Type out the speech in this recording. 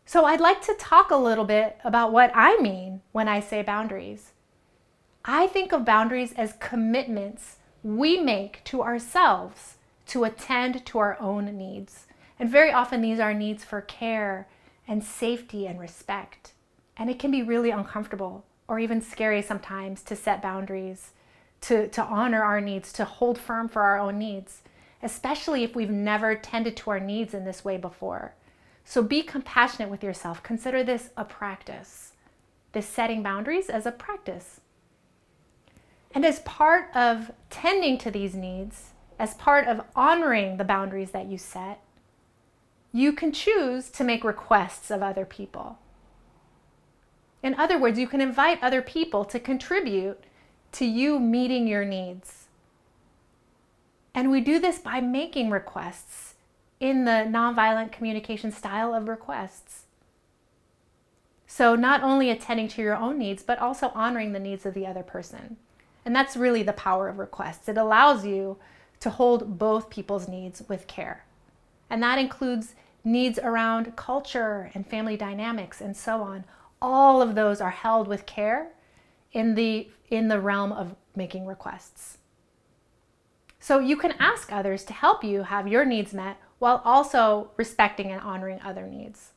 So I'd like to talk a little bit about what I mean when I say boundaries. I think of boundaries as commitments we make to ourselves to attend to our own needs. And very often these are needs for care and safety and respect. And it can be really uncomfortable or even scary sometimes to set boundaries, to honor our needs, to hold firm for our own needs, especially if we've never tended to our needs in this way before. So be compassionate with yourself. Consider this a practice, this setting boundaries as a practice. And as part of tending to these needs, as part of honoring the boundaries that you set, you can choose to make requests of other people. In other words, you can invite other people to contribute to you meeting your needs. And we do this by making requests in the nonviolent communication style of requests. So not only attending to your own needs, but also honoring the needs of the other person. And that's really the power of requests. It allows you to hold both people's needs with care. And that includes needs around culture and family dynamics and so on. All of those are held with care in the realm of making requests. So you can ask others to help you have your needs met while also respecting and honoring other needs.